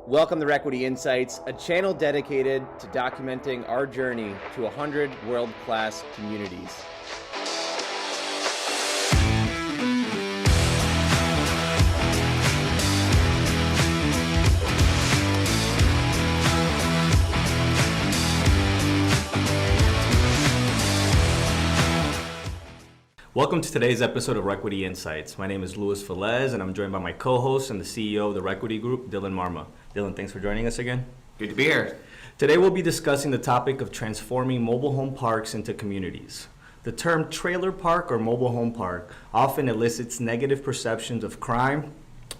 Welcome to Requity Insights, a channel dedicated to documenting our journey to 100 world-class communities. Welcome to today's episode of Requity Insights. My name is Luis Velez, and I'm joined by my co-host and the CEO of the Requity Group, Dylan Marma. Dylan, thanks for joining us again. Good to be here. Today we'll be discussing the topic of transforming mobile home parks into communities. The term trailer park or mobile home park often elicits negative perceptions of crime,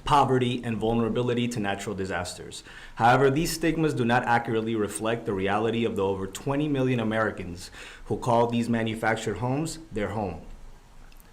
poverty, and vulnerability to natural disasters. However, these stigmas do not accurately reflect the reality of the over 20 million Americans who call these manufactured homes their home.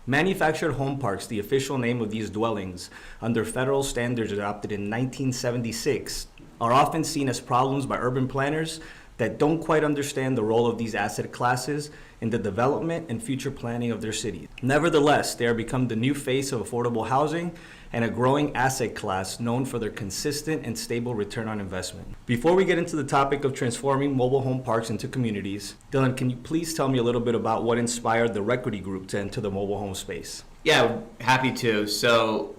Manufactured home parks, the official name of these dwellings under federal standards adopted in 1976, are often seen as problems by urban planners that don't quite understand the role of these asset classes in the development and future planning of their cities. Nevertheless, they are become the new face of affordable housing and a growing asset class known for their consistent and stable return on investment. Before we get into the topic of transforming mobile home parks into communities, Dylan, can you please tell me a little bit about what inspired the Requity Group to enter the mobile home space? Yeah, happy to. So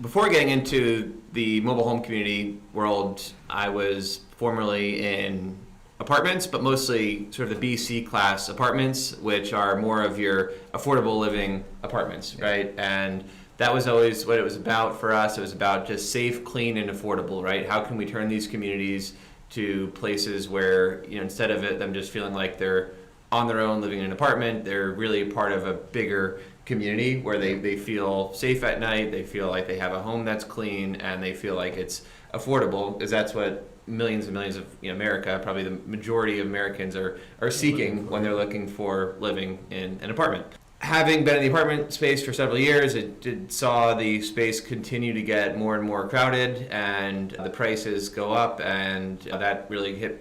before getting into the mobile home community world, I was formerly in apartments, but mostly sort of the BC class apartments, which are more of your affordable living apartments, right? And that was always what it was about for us. It was about just safe, clean, and affordable, right? How can we turn these communities to places where, instead of them just feeling like they're on their own living in an apartment, they're really part of a bigger community where they feel safe at night, they feel like they have a home that's clean, and they feel like it's affordable, because that's what millions and millions of America, probably the majority of Americans are seeking when they're looking for living in an apartment. Having been in the apartment space for several years, it saw the space continue to get more and more crowded, and the prices go up, and that really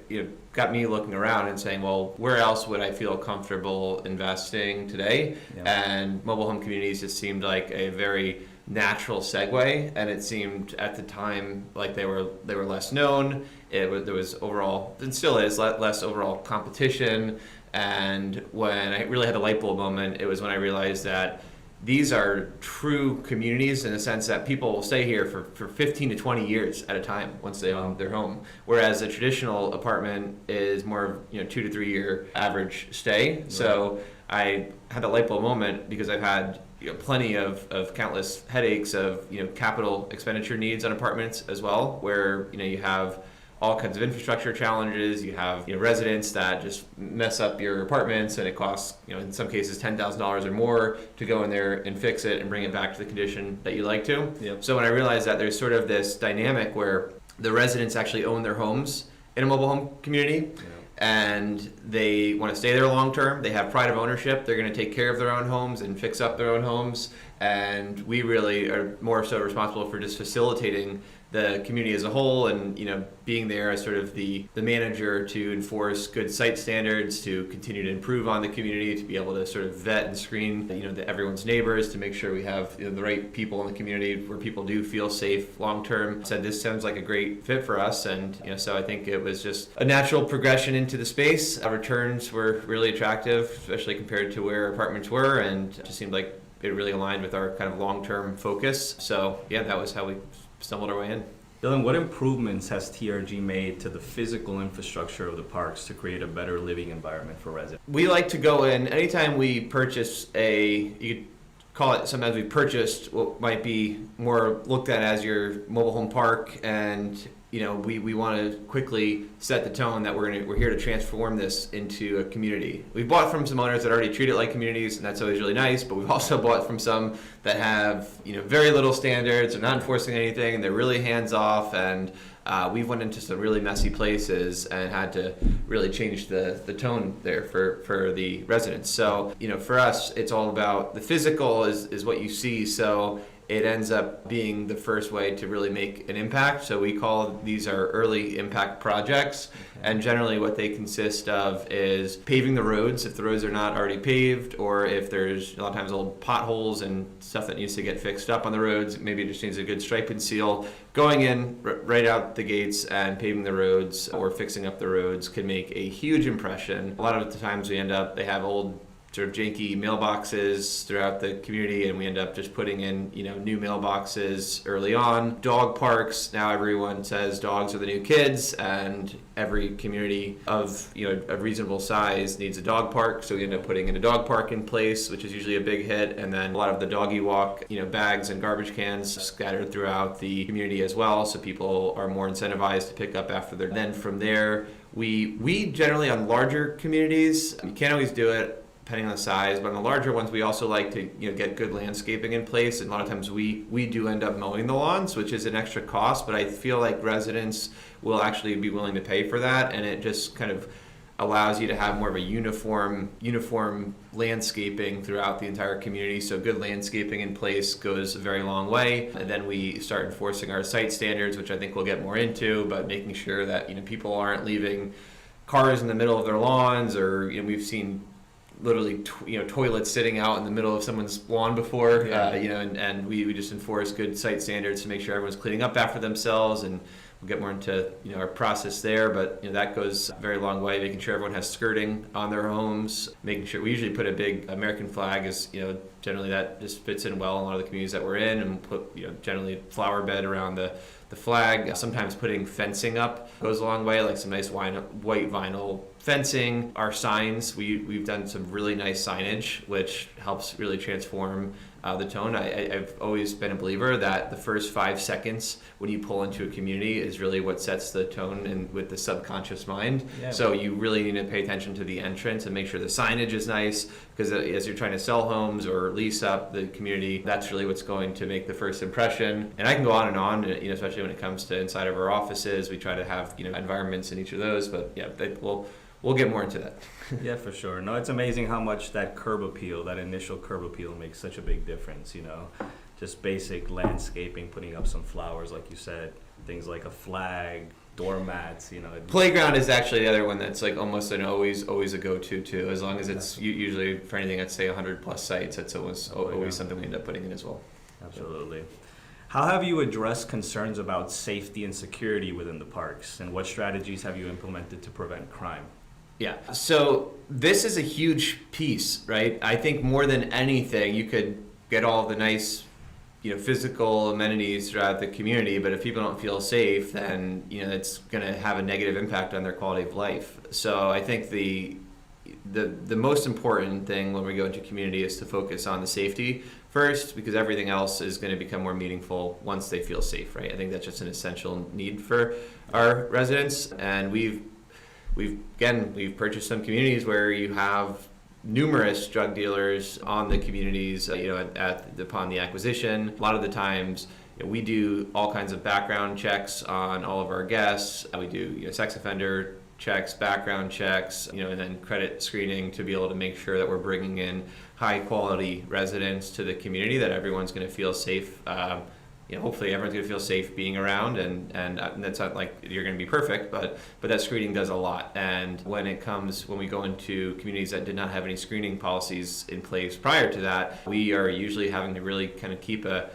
got me looking around and saying, well, where else would I feel comfortable investing today? Yeah. And mobile home communities just seemed like a very natural segue, and it seemed at the time like they were less known. There was overall, and still is, less overall competition. And when I really had the light bulb moment, it was when I realized that these are true communities in the sense that people will stay here for 15 to 20 years at a time once they own their home. Whereas a traditional apartment is more 2 to 3 year average stay. Right. So I had the light bulb moment because I've had plenty of countless headaches of capital expenditure needs on apartments as well, where you have all kinds of infrastructure challenges. You have residents that just mess up your apartments, and it costs in some cases $10,000 or more to go in there and fix it and bring it back to the condition that you like to. Yep. So when I realized that there's sort of this dynamic where the residents actually own their homes in a mobile home community, and they want to stay there long term. They have pride of ownership. They're going to take care of their own homes and fix up their own homes. And we really are more so responsible for just facilitating the community as a whole, and being there as sort of the manager to enforce good site standards, to continue to improve on the community, to be able to sort of vet and screen everyone's neighbors, to make sure we have the right people in the community where people do feel safe long term. Said this sounds like a great fit for us, and so I think it was just a natural progression into the space. Our returns were really attractive, especially compared to where apartments were, and it just seemed like it really aligned with our kind of long-term focus. So yeah, that was how we stumbled our way in. Dylan, what improvements has TRG made to the physical infrastructure of the parks to create a better living environment for residents? We like to go in, anytime we purchase you could call it, sometimes we purchased what might be more looked at as your mobile home park, and we want to quickly set the tone that we're here to transform this into a community. We've bought from some owners that already treat it like communities, and that's always really nice, but we've also bought from some that have very little standards, they're not enforcing anything, and they're really hands off, and we've went into some really messy places and had to really change the tone there for the residents. So for us, it's all about the physical is what you see. So it ends up being the first way to really make an impact. So we call these our early impact projects. And generally what they consist of is paving the roads if the roads are not already paved, or if there's a lot of times old potholes and stuff that needs to get fixed up on the roads, maybe it just needs a good stripe and seal. Going in right out the gates and paving the roads or fixing up the roads can make a huge impression. A lot of the times they have old sort of janky mailboxes throughout the community, and we end up just putting in, new mailboxes early on. Dog parks, now everyone says dogs are the new kids, and every community of, a reasonable size needs a dog park, so we end up putting in a dog park in place, which is usually a big hit, and then a lot of the doggy walk, bags and garbage cans scattered throughout the community as well, so people are more incentivized to pick up after they're. Then from there, we generally, on larger communities, you can't always do it depending on the size, but on the larger ones, we also like to get good landscaping in place. And a lot of times we do end up mowing the lawns, which is an extra cost, but I feel like residents will actually be willing to pay for that, and it just kind of allows you to have more of a uniform landscaping throughout the entire community. So good landscaping in place goes a very long way. And then we start enforcing our site standards, which I think we'll get more into, but making sure that people aren't leaving cars in the middle of their lawns, or we've seen literally toilets sitting out in the middle of someone's lawn before. And we just enforce good site standards to make sure everyone's cleaning up after themselves, and we'll get more into our process there, but that goes a very long way, making sure everyone has skirting on their homes, making sure we usually put a big American flag, as generally that just fits in well in a lot of the communities that we're in, and put generally a flower bed around the flag. Sometimes putting fencing up goes a long way, like some nice white vinyl fencing. Our signs, we've done some really nice signage, which helps really transform the tone. I've always been a believer that the first 5 seconds when you pull into a community is really what sets the tone and with the subconscious mind. Yeah. So you really need to pay attention to the entrance and make sure the signage is nice, because as you're trying to sell homes or lease up the community, that's really what's going to make the first impression. And I can go on, especially when it comes to inside of our offices. We try to have environments in each of those, but yeah, we'll get more into that. Yeah, for sure. No, it's amazing how much that curb appeal, that initial curb appeal, makes such a big difference, Just basic landscaping, putting up some flowers, like you said, things like a flag, doormats, Playground is actually the other one that's like almost always a go-to too, as long as it's usually for anything that's, say, 100 plus sites, it's always something we end up putting in as well. Absolutely. How have you addressed concerns about safety and security within the parks, and what strategies have you implemented to prevent crime? Yeah, so this is a huge piece, right? I think more than anything, you could get all the nice, physical amenities throughout the community, but if people don't feel safe, then, it's going to have a negative impact on their quality of life. So I think the most important thing when we go into community is to focus on the safety first, because everything else is going to become more meaningful once they feel safe, right? I think that's just an essential need for our residents, and we've purchased some communities where you have numerous drug dealers on the communities, upon the acquisition. A lot of the times, we do all kinds of background checks on all of our guests. We do, sex offender checks, background checks, and then credit screening to be able to make sure that we're bringing in high quality residents to the community, that everyone's going to feel safe. Hopefully everyone's going to feel safe being around, and that's not like you're going to be perfect, but that screening does a lot. And when we go into communities that did not have any screening policies in place prior to that, we are usually having to really kind of keep a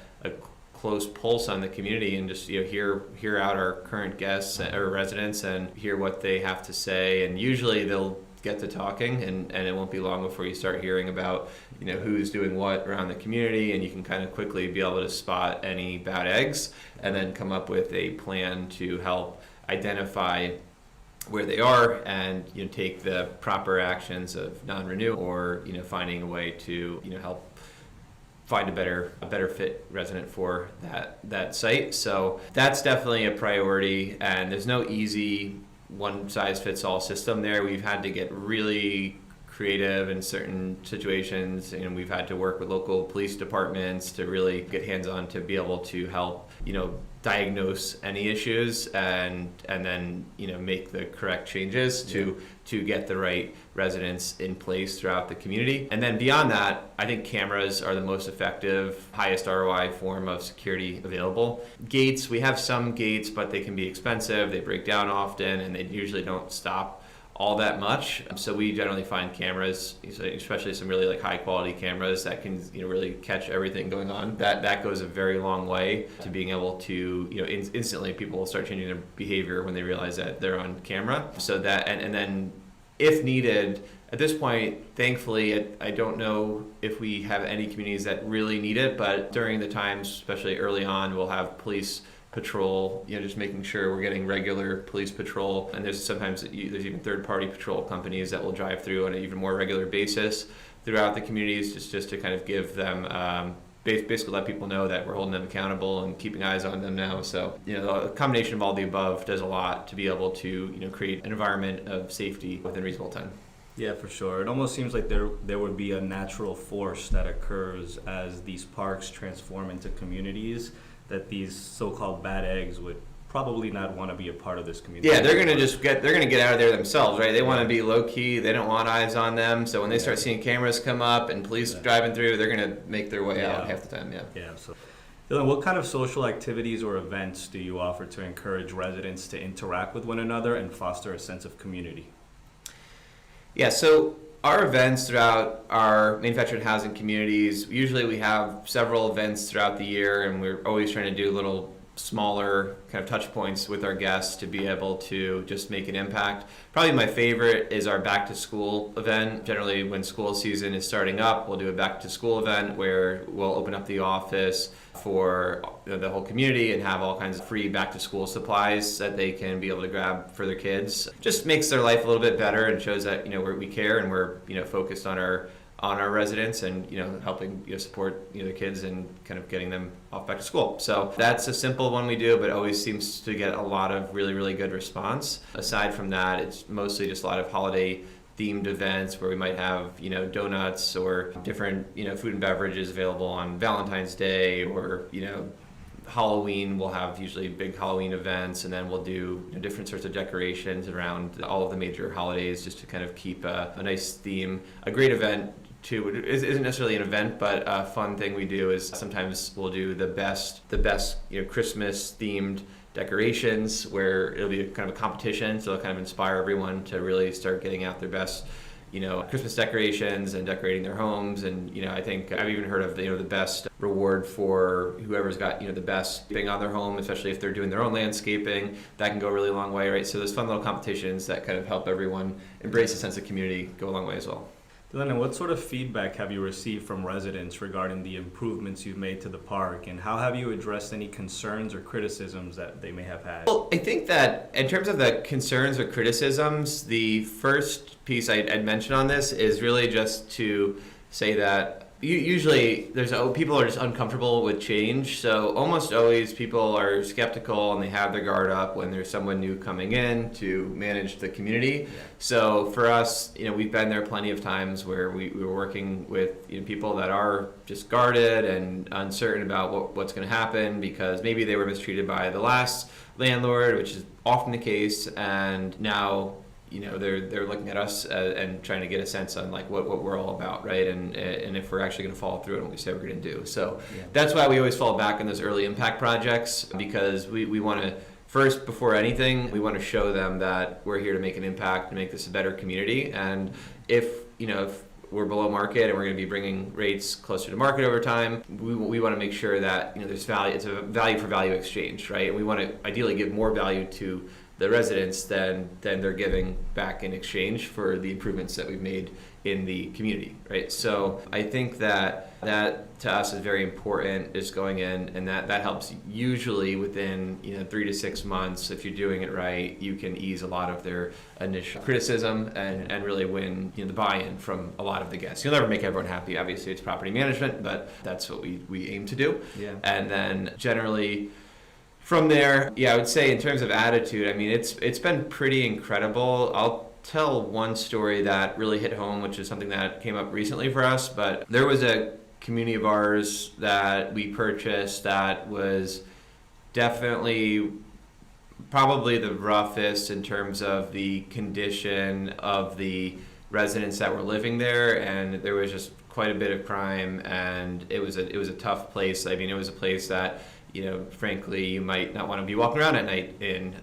close pulse on the community and just hear out our current guests or residents and hear what they have to say. And usually they'll get to talking, and it won't be long before you start hearing about who's doing what around the community, and you can kind of quickly be able to spot any bad eggs and then come up with a plan to help identify where they are and take the proper actions of non-renew, or finding a way to help find a better fit resident for that site. So that's definitely a priority, and there's no easy one-size-fits-all system there. We've had to get really creative in certain situations, and we've had to work with local police departments to really get hands-on to be able to help diagnose any issues and then make the correct changes to get the right residents in place throughout the community. And then beyond that, I think cameras are the most effective, highest ROI form of security available. Gates, we have some gates, but they can be expensive, they break down often, and they usually don't stop all that much. So we generally find cameras, especially some really high quality cameras that can really catch everything going on. That goes a very long way to being able to instantly people will start changing their behavior when they realize that they're on camera. So that and then if needed, at this point, thankfully, I don't know if we have any communities that really need it, but during the times, especially early on, we'll have police patrol, just making sure we're getting regular police patrol. And there's even third-party patrol companies that will drive through on an even more regular basis throughout the communities, just to kind of give them, basically let people know that we're holding them accountable and keeping eyes on them now. So, a combination of all the above does a lot to be able to, create an environment of safety within reasonable time. Yeah, for sure. It almost seems like there would be a natural force that occurs as these parks transform into communities, that these so-called bad eggs would probably not want to be a part of this community. Yeah, they're gonna get out of there themselves, right? They want to be low key. They don't want eyes on them. So when they start seeing cameras come up and police driving through, they're gonna make their way out half the time. Yeah. So, Dylan, what kind of social activities or events do you offer to encourage residents to interact with one another and foster a sense of community? Yeah. So our events throughout our manufactured housing communities, usually we have several events throughout the year, and we're always trying to do little smaller kind of touch points with our guests to be able to just make an impact. Probably my favorite is our back to school event. Generally when school season is starting up, we'll do a back to school event where we'll open up the office for the whole community and have all kinds of free back to school supplies that they can be able to grab for their kids. Just makes their life a little bit better and shows that we care and we're focused on our residents and helping support their kids and kind of getting them off back to school. So that's a simple one we do, but always seems to get a lot of really, really good response. Aside from that, it's mostly just a lot of holiday themed events where we might have donuts or different food and beverages available on Valentine's Day, or Halloween. We'll have usually big Halloween events, and then we'll do different sorts of decorations around all of the major holidays just to kind of keep a nice theme. A great event too isn't necessarily an event, but a fun thing we do is sometimes we'll do the best Christmas themed decorations, where it'll be kind of a competition, so it'll kind of inspire everyone to really start getting out their best Christmas decorations and decorating their homes. And I think I've even heard of the best reward for whoever's got the best thing on their home, especially if they're doing their own landscaping. That can go a really long way, right? So there's fun little competitions that kind of help everyone embrace a sense of community, go a long way as well. Dylan, what sort of feedback have you received from residents regarding the improvements you've made to the park, and how have you addressed any concerns or criticisms that they may have had? Well, I think that in terms of the concerns or criticisms, the first piece I'd mention on this is really just to say that usually people are just uncomfortable with change. So almost always people are skeptical and they have their guard up when there's someone new coming in to manage the community. Yeah. So for us, we've been there plenty of times where we were working with people that are just guarded and uncertain about what's going to happen because maybe they were mistreated by the last landlord, which is often the case, and now they're looking at us and trying to get a sense on what we're all about, right? And if we're actually going to follow through on what we say we're going to do. So That's why we always fall back on those early impact projects, because we want to first, before anything, we want to show them that we're here to make an impact and make this a better community. And if we're below market and we're going to be bringing rates closer to market over time, we want to make sure that there's value. It's a value for value exchange, right? And we want to ideally give more value to the residents than they're giving back in exchange for the improvements that we've made in the community, right? So I think that to us is very important, is going in, and that helps usually within 3 to 6 months. If you're doing it right, you can ease a lot of their initial criticism and really win the buy-in from a lot of the guests. You'll never make everyone happy, obviously it's property management, but that's what we aim to do. Yeah. And then generally from there, I would say in terms of attitude, it's been pretty incredible. I'll tell one story that really hit home, which is something that came up recently for us, but there was a community of ours that we purchased that was definitely probably the roughest in terms of the condition of the residents that were living there, and there was just quite a bit of crime, and it was a tough place. I mean, it was a place that, frankly, you might not want to be walking around at night in,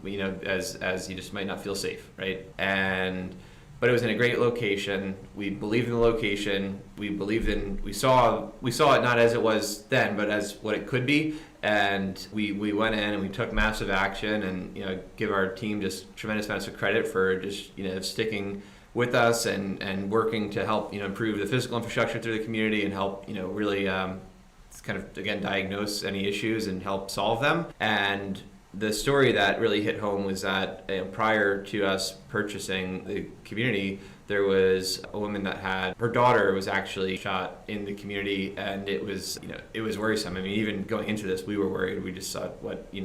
as you just might not feel safe, right? But it was in a great location. We believed in the location. We saw it not as it was then, but as what it could be. And we went in and we took massive action, and give our team just tremendous amounts of credit for just sticking with us and working to help improve the physical infrastructure through the community and help really kind of again diagnose any issues and help solve them. And the story that really hit home was that prior to us purchasing the community, there was a woman that had her daughter was actually shot in the community, and it was worrisome. I mean, even going into this, we were worried. We just thought,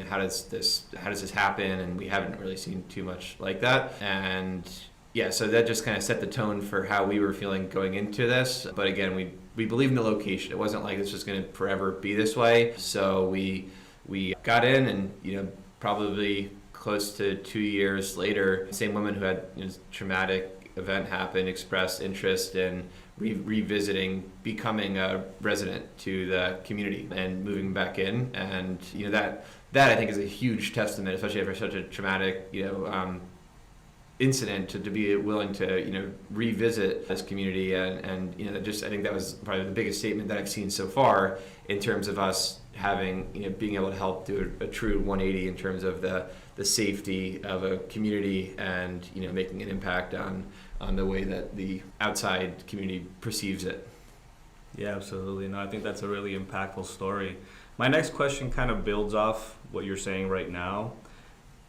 how does this happen? And we haven't really seen too much like that. And yeah, so that just kind of set the tone for how we were feeling going into this. But again, we believed in the location. It wasn't like this was going to forever be this way. So we got in, and probably close to 2 years later, the same woman who had traumatic event happen expressed interest in revisiting, becoming a resident to the community and moving back in. And that I think is a huge testament, especially after such a traumatic incident, to be willing to revisit this community. And I think that was probably the biggest statement that I've seen so far in terms of us having being able to help do a true 180 in terms of the safety of a community and making an impact on the way that the outside community perceives it. Yeah, absolutely. No, I think that's a really impactful story. My next question kind of builds off what you're saying right now.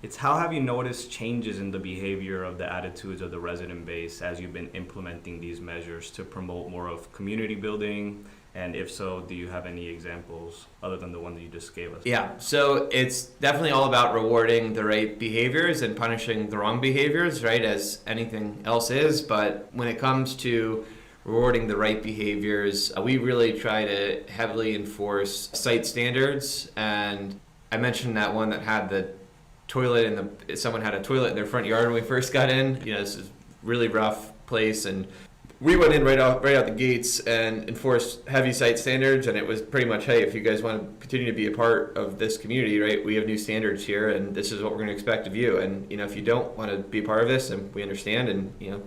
It's how have you noticed changes in the behavior of the attitudes of the resident base as you've been implementing these measures to promote more of community building? And if so, do you have any examples other than the one that you just gave us? Yeah, so it's definitely all about rewarding the right behaviors and punishing the wrong behaviors, right, as anything else is. But when it comes to rewarding the right behaviors, we really try to heavily enforce site standards. And I mentioned that one that had the toilet someone had a toilet in their front yard when we first got in. This is really rough place, and we went in right out the gates and enforced heavy site standards, and it was pretty much, hey, if you guys want to continue to be a part of this community, right, we have new standards here, and this is what we're going to expect of you. And if you don't want to be a part of this, and we understand, and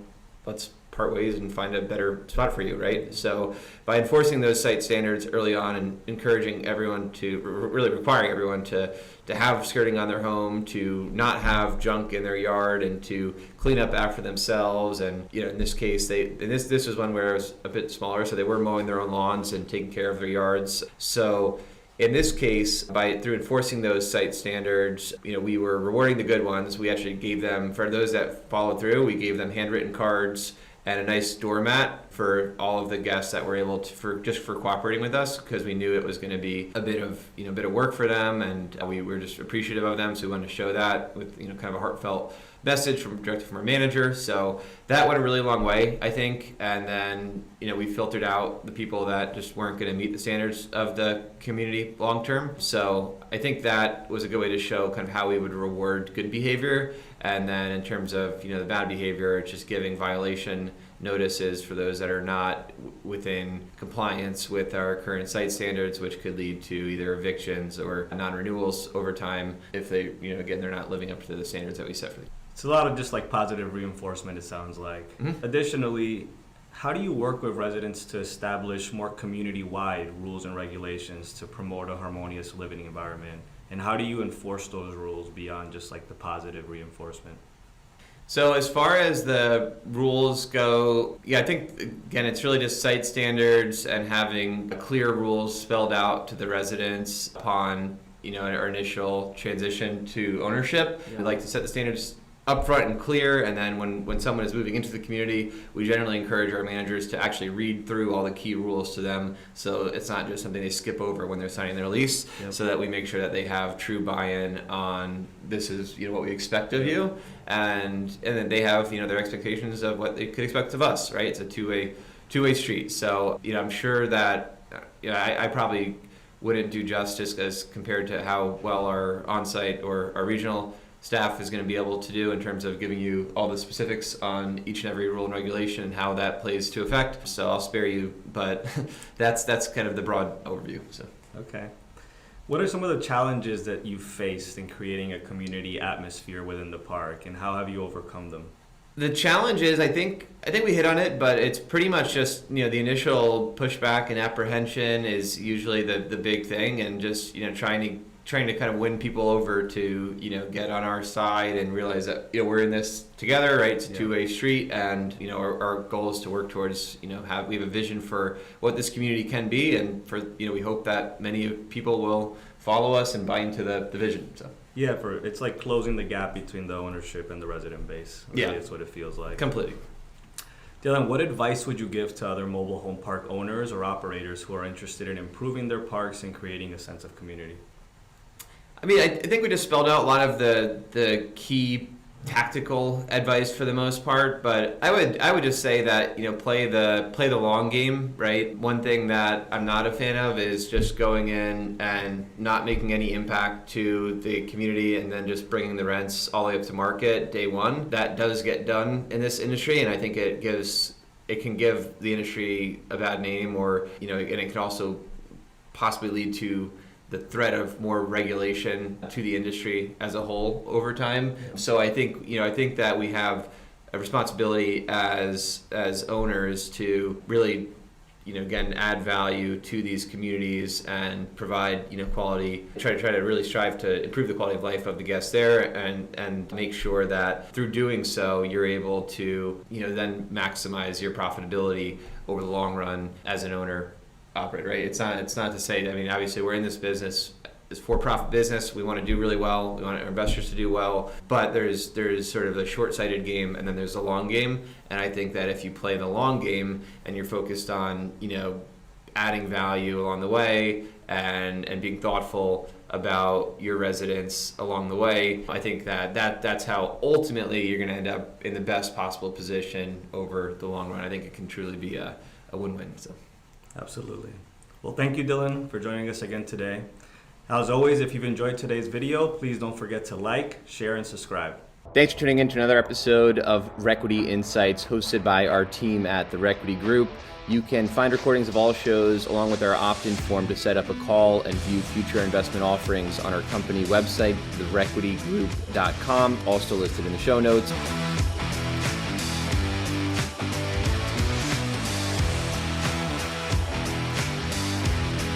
let's part ways and find a better spot for you, right? So by enforcing those site standards early on and encouraging everyone to, really requiring everyone to have skirting on their home, to not have junk in their yard, and to clean up after themselves. And in this case, this was one where it was a bit smaller, so they were mowing their own lawns and taking care of their yards. So in this case, through enforcing those site standards, we were rewarding the good ones. We actually gave them, for those that followed through, we gave them handwritten cards and a nice doormat for all of the guests that were able to, for cooperating with us, because we knew it was going to be a bit of work for them, and we were just appreciative of them. So we wanted to show that with kind of a heartfelt message directly from our manager. So that went a really long way, I think. And then we filtered out the people that just weren't going to meet the standards of the community long term. So I think that was a good way to show kind of how we would reward good behavior. And then in terms of the bad behavior, it's just giving violation notices for those that are not within compliance with our current site standards, which could lead to either evictions or non-renewals over time if they, again, they're not living up to the standards that we set for them. It's a lot of just like positive reinforcement, it sounds like. Mm-hmm. Additionally, how do you work with residents to establish more community-wide rules and regulations to promote a harmonious living environment? And how do you enforce those rules beyond just like the positive reinforcement? So as far as the rules go, I think, again, it's really just site standards and having clear rules spelled out to the residents upon, our initial transition to ownership. Yeah. We like to set the standards upfront and clear, and then when someone is moving into the community, we generally encourage our managers to actually read through all the key rules to them, so it's not just something they skip over when they're signing their lease. Yep. So that we make sure that they have true buy-in on this is what we expect of you, and then they have their expectations of what they could expect of us, right? It's a two-way street. So I'm sure that I probably wouldn't do justice as compared to how well our on-site or our regional staff is going to be able to do in terms of giving you all the specifics on each and every rule and regulation and how that plays to effect. So I'll spare you, but that's kind of the broad overview. So. Okay. What are some of the challenges that you've faced in creating a community atmosphere within the park, and how have you overcome them? The challenge is, I think we hit on it, but it's pretty much just, the initial pushback and apprehension is usually the big thing, and just, trying to kind of win people over to, get on our side and realize that, we're in this together, right? It's a two-way street, and, our goal is to work towards, we have a vision for what this community can be, and for, we hope that many people will follow us and buy into the vision, so. Yeah, it's like closing the gap between the ownership and the resident base. Really, yeah, it's what it feels like. Completely. Dylan, what advice would you give to other mobile home park owners or operators who are interested in improving their parks and creating a sense of community? I mean, I think we just spelled out a lot of the key tactical advice for the most part, but I would just say that play the long game, right? One thing that I'm not a fan of is just going in and not making any impact to the community and then just bringing the rents all the way up to market day one. That does get done in this industry, and I think it can give the industry a bad name, or and it can also possibly lead to the threat of more regulation to the industry as a whole over time. So I think that we have a responsibility as owners to really again add value to these communities and provide quality, try to really strive to improve the quality of life of the guests there, and make sure that through doing so you're able to then maximize your profitability over the long run as an owner operator, right? It's not to say, obviously we're in this business, it's for-profit business. We want to do really well. We want our investors to do well, but there's sort of the short-sighted game, and then there's the long game. And I think that if you play the long game and you're focused on adding value along the way and being thoughtful about your residents along the way, I think that's how ultimately you're going to end up in the best possible position over the long run. I think it can truly be a win-win. So. Absolutely. Well, thank you, Dylan, for joining us again today. As always, if you've enjoyed today's video, please don't forget to like, share, and subscribe. Thanks for tuning in to another episode of Requity Insights, hosted by our team at the Requity Group. You can find recordings of all shows along with our opt-in form to set up a call and view future investment offerings on our company website, therequitygroup.com, also listed in the show notes.